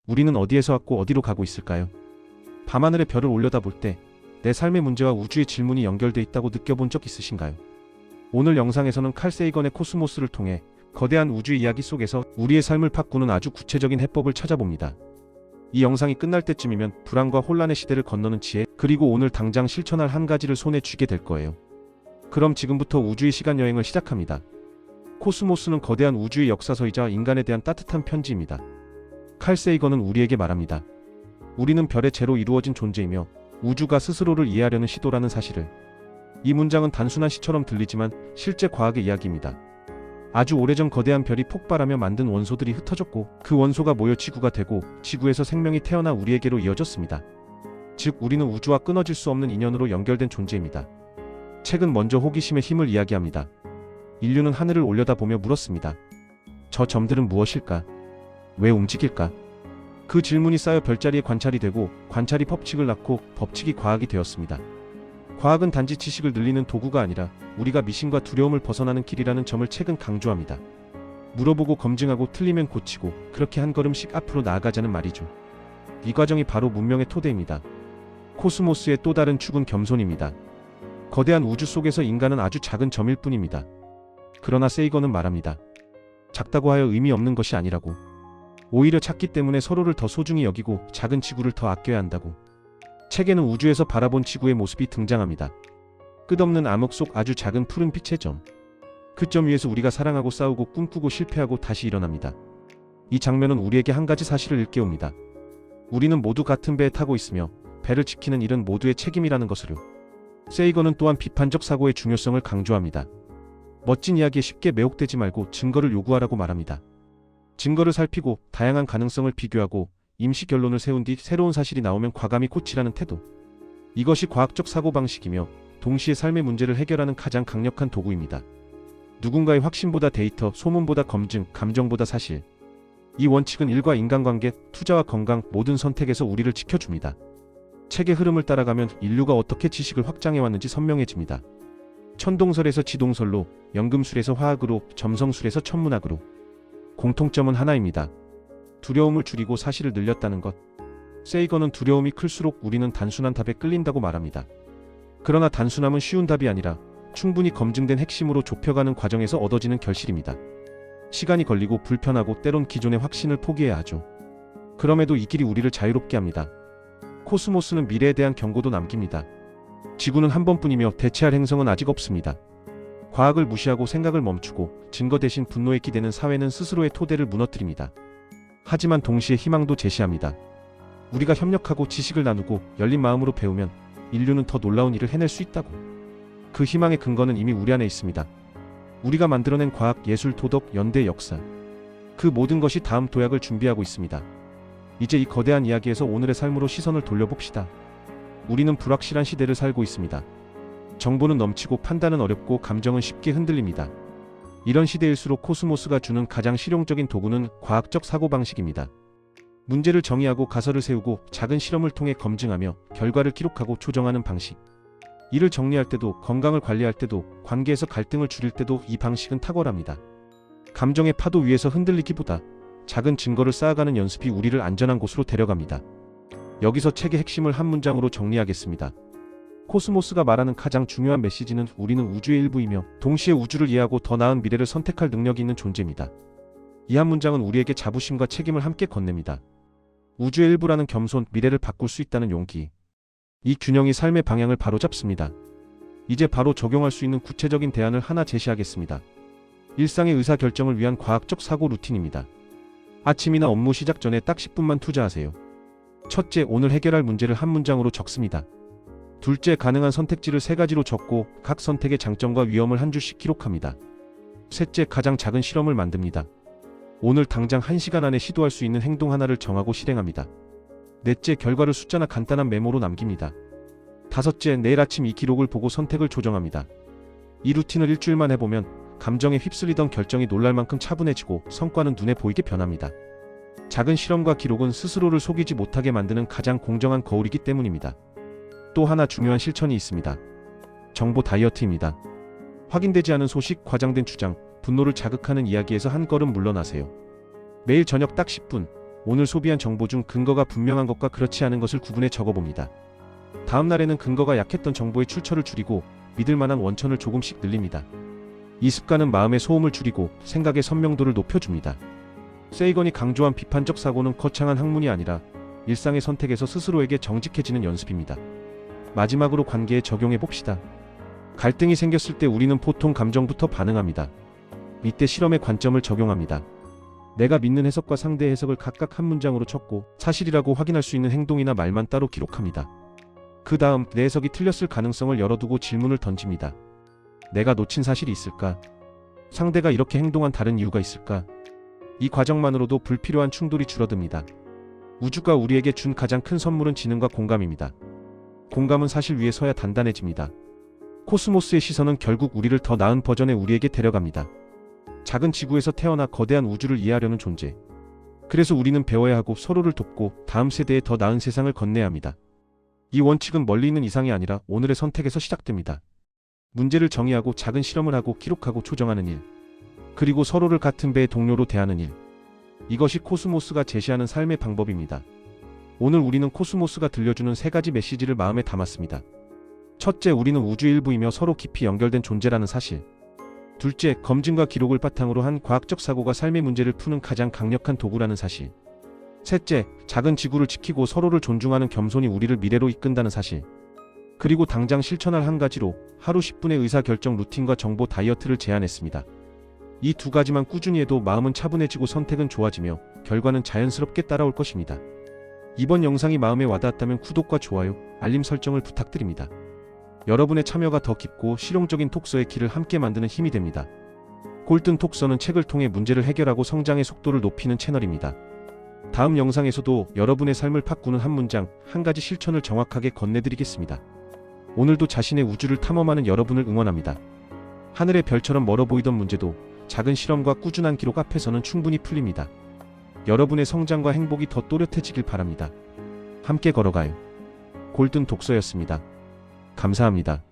우리는 어디에서 왔고 어디로 가고 있을까요? 밤하늘에 별을 올려다볼 때 내 삶의 문제와 우주의 질문이 연결돼 있다고 느껴본 적 있으신가요? 오늘 영상에서는 칼 세이건의 코스모스를 통해 거대한 우주의 이야기 속에서 우리의 삶을 바꾸는 아주 구체적인 해법을 찾아봅니다. 이 영상이 끝날 때쯤이면 불안과 혼란의 시대를 건너는 지혜, 그리고 오늘 당장 실천할 한 가지를 손에 쥐게 될 거예요. 그럼 지금부터 우주의 시간 여행을 시작합니다. 코스모스는 거대한 우주의 역사서이자 인간에 대한 따뜻한 편지입니다. 칼 세이건은 우리에게 말합니다. 우리는 별의 재로 이루어진 존재이며 우주가 스스로를 이해하려는 시도라는 사실을. 이 문장은 단순한 시처럼 들리지만 실제 과학의 이야기입니다. 아주 오래전 거대한 별이 폭발하며 만든 원소들이 흩어졌고 그 원소가 모여 지구가 되고 지구에서 생명이 태어나 우리에게로 이어졌습니다. 즉 우리는 우주와 끊어질 수 없는 인연으로 연결된 존재입니다. 책은 먼저 호기심의 힘을 이야기합니다. 인류는 하늘을 올려다보며 물었습니다. 저 점들은 무엇일까? 왜 움직일까? 그 질문이 쌓여 별자리의 관찰이 되고 관찰이 법칙을 낳고 법칙이 과학이 되었습니다. 과학은 단지 지식을 늘리는 도구가 아니라 우리가 미신과 두려움을 벗어나는 길이라는 점을 책은 강조합니다. 물어보고 검증하고 틀리면 고치고 그렇게 한 걸음씩 앞으로 나아가자는 말이죠. 이 과정이 바로 문명의 토대입니다. 코스모스의 또 다른 축은 겸손입니다. 거대한 우주 속에서 인간은 아주 작은 점일 뿐입니다. 그러나 세이건은 말합니다. 작다고 하여 의미 없는 것이 아니라고. 오히려 작기 때문에 서로를 더 소중히 여기고 작은 지구를 더 아껴야 한다고. 책에는 우주에서 바라본 지구의 모습이 등장합니다. 끝없는 암흑 속 아주 작은 푸른 빛의 점. 그 점 위에서 우리가 사랑하고 싸우고 꿈꾸고 실패하고 다시 일어납니다. 이 장면은 우리에게 한 가지 사실을 일깨웁니다. 우리는 모두 같은 배에 타고 있으며 배를 지키는 일은 모두의 책임이라는 것을요. 세이건은 또한 비판적 사고의 중요성을 강조합니다. 멋진 이야기에 쉽게 매혹되지 말고 증거를 요구하라고 말합니다. 증거를 살피고 다양한 가능성을 비교하고 임시 결론을 세운 뒤 새로운 사실이 나오면 과감히 고치라는 태도. 이것이 과학적 사고방식이며 동시에 삶의 문제를 해결하는 가장 강력한 도구입니다. 누군가의 확신보다 데이터, 소문보다 검증, 감정보다 사실. 이 원칙은 일과 인간관계, 투자와 건강, 모든 선택에서 우리를 지켜줍니다. 책의 흐름을 따라가면 인류가 어떻게 지식을 확장해왔는지 선명해집니다. 천동설에서 지동설로, 연금술에서 화학으로, 점성술에서 천문학으로. 공통점은 하나입니다. 두려움을 줄이고 사실을 늘렸다는 것. 세이건은 두려움이 클수록 우리는 단순한 답에 끌린다고 말합니다. 그러나 단순함은 쉬운 답이 아니라 충분히 검증된 핵심으로 좁혀가는 과정에서 얻어지는 결실입니다. 시간이 걸리고 불편하고 때론 기존의 확신을 포기해야 하죠. 그럼에도 이 길이 우리를 자유롭게 합니다. 코스모스는 미래에 대한 경고도 남깁니다. 지구는 한 번뿐이며 대체할 행성은 아직 없습니다. 과학을 무시하고 생각을 멈추고 증거 대신 분노에 기대는 사회는 스스로의 토대를 무너뜨립니다. 하지만 동시에 희망도 제시합니다. 우리가 협력하고 지식을 나누고 열린 마음으로 배우면 인류는 더 놀라운 일을 해낼 수 있다고. 그 희망의 근거는 이미 우리 안에 있습니다. 우리가 만들어낸 과학, 예술, 도덕, 연대, 역사. 그 모든 것이 다음 도약을 준비하고 있습니다. 이제 이 거대한 이야기에서 오늘의 삶으로 시선을 돌려봅시다. 우리는 불확실한 시대를 살고 있습니다. 정보는 넘치고 판단은 어렵고 감정은 쉽게 흔들립니다. 이런 시대일수록 코스모스가 주는 가장 실용적인 도구는 과학적 사고방식입니다. 문제를 정의하고 가설을 세우고 작은 실험을 통해 검증하며 결과를 기록하고 조정하는 방식. 일을 정리할 때도, 건강을 관리할 때도, 관계에서 갈등을 줄일 때도 이 방식은 탁월합니다. 감정의 파도 위에서 흔들리기보다 작은 증거를 쌓아가는 연습이 우리를 안전한 곳으로 데려갑니다. 여기서 책의 핵심을 한 문장으로 정리하겠습니다. 코스모스가 말하는 가장 중요한 메시지는 우리는 우주의 일부이며 동시에 우주를 이해하고 더 나은 미래를 선택할 능력이 있는 존재입니다. 이 한 문장은 우리에게 자부심과 책임을 함께 건넵니다. 우주의 일부라는 겸손, 미래를 바꿀 수 있다는 용기. 이 균형이 삶의 방향을 바로잡습니다. 이제 바로 적용할 수 있는 구체적인 대안을 하나 제시하겠습니다. 일상의 의사결정을 위한 과학적 사고 루틴입니다. 아침이나 업무 시작 전에 딱 10분만 투자하세요. 첫째, 오늘 해결할 문제를 한 문장으로 적습니다. 둘째, 가능한 선택지를 3가지로 적고 각 선택의 장점과 위험을 한 줄씩 기록합니다. 셋째, 가장 작은 실험을 만듭니다. 오늘 당장 1시간 안에 시도할 수 있는 행동 하나를 정하고 실행합니다. 넷째, 결과를 숫자나 간단한 메모로 남깁니다. 다섯째, 내일 아침 이 기록을 보고 선택을 조정합니다. 이 루틴을 일주일만 해보면 감정에 휩쓸리던 결정이 놀랄 만큼 차분해지고 성과는 눈에 보이게 변합니다. 작은 실험과 기록은 스스로를 속이지 못하게 만드는 가장 공정한 거울이기 때문입니다. 또 하나 중요한 실천이 있습니다. 정보 다이어트입니다. 확인되지 않은 소식, 과장된 주장, 분노를 자극하는 이야기에서 한 걸음 물러나세요. 매일 저녁 딱 10분, 오늘 소비한 정보 중 근거가 분명한 것과 그렇지 않은 것을 구분해 적어봅니다. 다음 날에는 근거가 약했던 정보의 출처를 줄이고 믿을 만한 원천을 조금씩 늘립니다. 이 습관은 마음의 소음을 줄이고 생각의 선명도를 높여줍니다. 세이건이 강조한 비판적 사고는 거창한 학문이 아니라 일상의 선택에서 스스로에게 정직해지는 연습입니다. 마지막으로 관계에 적용해 봅시다. 갈등이 생겼을 때 우리는 보통 감정부터 반응합니다. 이때 실험의 관점을 적용합니다. 내가 믿는 해석과 상대의 해석을 각각 한 문장으로 적고 사실이라고 확인할 수 있는 행동이나 말만 따로 기록합니다. 그 다음 내 해석이 틀렸을 가능성을 열어두고 질문을 던집니다. 내가 놓친 사실이 있을까? 상대가 이렇게 행동한 다른 이유가 있을까? 이 과정만으로도 불필요한 충돌이 줄어듭니다. 우주가 우리에게 준 가장 큰 선물은 지능과 공감입니다. 공감은 사실 위에 서야 단단해집니다. 코스모스의 시선은 결국 우리를 더 나은 버전의 우리에게 데려갑니다. 작은 지구에서 태어나 거대한 우주를 이해하려는 존재. 그래서 우리는 배워야 하고 서로를 돕고 다음 세대에 더 나은 세상을 건네야 합니다. 이 원칙은 멀리 있는 이상이 아니라 오늘의 선택에서 시작됩니다. 문제를 정의하고 작은 실험을 하고 기록하고 조정하는 일. 그리고 서로를 같은 배의 동료로 대하는 일. 이것이 코스모스가 제시하는 삶의 방법입니다. 오늘 우리는 코스모스가 들려주는 3가지 메시지를 마음에 담았습니다. 첫째, 우리는 우주의 일부이며 서로 깊이 연결된 존재라는 사실. 둘째, 검증과 기록을 바탕으로 한 과학적 사고가 삶의 문제를 푸는 가장 강력한 도구라는 사실. 셋째, 작은 지구를 지키고 서로를 존중하는 겸손이 우리를 미래로 이끈다는 사실. 그리고 당장 실천할 한 가지로 하루 10분의 의사결정 루틴과 정보 다이어트를 제안했습니다. 이 2가지만 꾸준히 해도 마음은 차분해지고 선택은 좋아지며 결과는 자연스럽게 따라올 것입니다. 이번 영상이 마음에 와닿았다면 구독과 좋아요, 알림 설정을 부탁드립니다. 여러분의 참여가 더 깊고 실용적인 톡서의 길을 함께 만드는 힘이 됩니다. 골든 톡서는 책을 통해 문제를 해결하고 성장의 속도를 높이는 채널입니다. 다음 영상에서도 여러분의 삶을 바꾸는 한 문장, 한 가지 실천을 정확하게 건네드리겠습니다. 오늘도 자신의 우주를 탐험하는 여러분을 응원합니다. 하늘의 별처럼 멀어 보이던 문제도 작은 실험과 꾸준한 기록 앞에서는 충분히 풀립니다. 여러분의 성장과 행복이 더 또렷해지길 바랍니다. 함께 걸어가요. 골든 독서였습니다. 감사합니다.